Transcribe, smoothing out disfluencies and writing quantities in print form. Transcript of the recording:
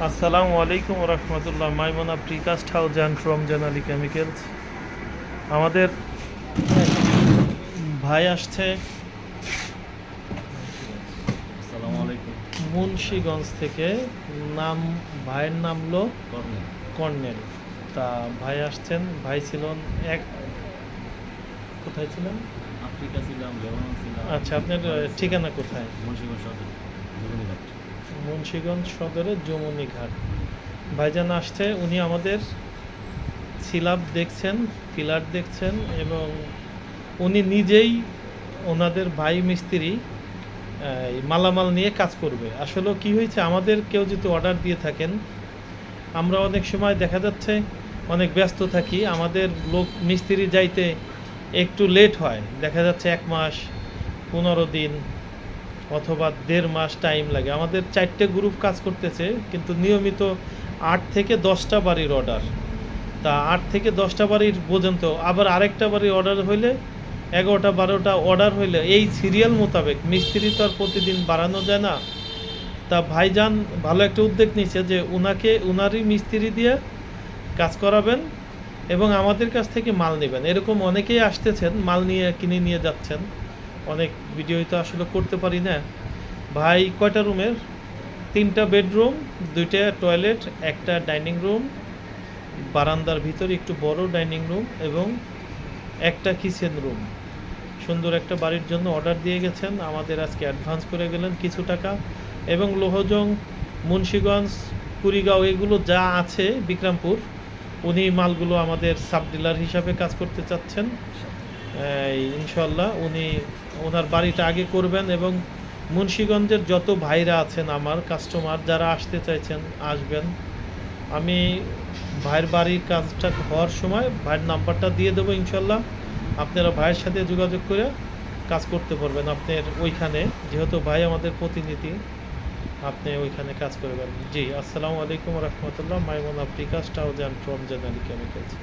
আসসালামু আলাইকুম রহমতুল্লাহ। Maimuna precast house and from জেনালি কেমিক্যালস। আমাদের ভাই আসছে আসসালামু আলাইকুম। মুন্সিগঞ্জ থেকে। নাম ভাইয়ের নাম হলো কর্নেল। কর্নেল। তা ভাই আসছেন, ভাই ছিলেন এক কোথায় ছিলেন? আফ্রিকা ছিলাম, লেবানন ছিলাম। আচ্ছা, আপনার ঠিকানা কোথায়? মুন্সিগঞ্জ সদর, জুবনিঘাট। মুন্সিগঞ্জ সদরের যমুনীঘাট। ভাইজান আসছে, উনি আমাদের সিলাব দেখছেন, পিলার দেখছেন, এবং উনি নিজেই ওনাদের ভাই মিস্ত্রি এই মালামাল নিয়ে কাজ করবে। আসলে কি হয়েছে, আমাদের কেউ যদি অর্ডার দিয়ে থাকেন, আমরা অনেক সময় দেখা যাচ্ছে অনেক ব্যস্ত থাকি, আমাদের লোক মিস্ত্রি যাইতে একটু লেট হয়, দেখা যাচ্ছে 1 মাস 15 দিন অথবা 1.5 মাস টাইম লাগে। আমাদের 4টে গ্রুপ কাজ করতেছে, কিন্তু নিয়মিত 8 থেকে 10টা বাড়ির অর্ডার। তা 8 থেকে 10টা বাড়ির পর্যন্ত আবার আরেকটা বাড়ির অর্ডার হইলে 11টা 12টা অর্ডার হইলে এই সিরিয়াল মোতাবেক মিস্ত্রি তো আর প্রতিদিন বাড়ানো যায় না। তা ভাইজান ভালো একটা উদ্যোগ নিচ্ছে যে উনারই মিস্ত্রি দিয়ে কাজ করাবেন এবং আমাদের কাছ থেকে মাল নেবেন। এরকম অনেকেই আসতেছেন, মাল নিয়ে কিনে নিয়ে যাচ্ছেন। অনেক ভিডিওই তো আসলে করতে পারি না। ভাই কয়টা রুমের? 3টা বেডরুম, 2টা টয়লেট, একটা ডাইনিং রুম, বারান্দার ভিতরে একটু বড় ডাইনিং রুম এবং একটা কিচেন রুম। সুন্দর একটা বাড়ির জন্য অর্ডার দিয়ে গেছেন। আমাদের আজকে অ্যাডভান্স করে গেলেন কিছু টাকা, এবং লোহজং, মুন্সিগঞ্জ, কুড়িগাঁও এগুলো যা আছে, বিক্রমপুর, উনি মালগুলো আমাদের সাব ডিলার হিসাবে কাজ করতে চাচ্ছেন। ইনশাল্লাহ উনি ওনার বাড়িটা আগে করবেন, এবং মুন্সিগঞ্জের যত ভাইরা আছেন আমার কাস্টমার যারা আসতে চাইছেন আসবেন। আমি ভাইয়ের বাড়ির কাজটা হওয়ার সময় ভাইয়ের নাম্বারটা দিয়ে দেবো ইনশাল্লাহ। আপনারা ভাইয়ের সাথে যোগাযোগ করে কাজ করতে পারবেন। আপনার ওইখানে যেহেতু ভাই আমাদের প্রতিনিধি, আপনি ওইখানে কাজ করবেন। জি, আসসালামু আলাইকুম রহমতুল্লাহ। Maimuna precast house and from জেনারি কেমিক্যালস।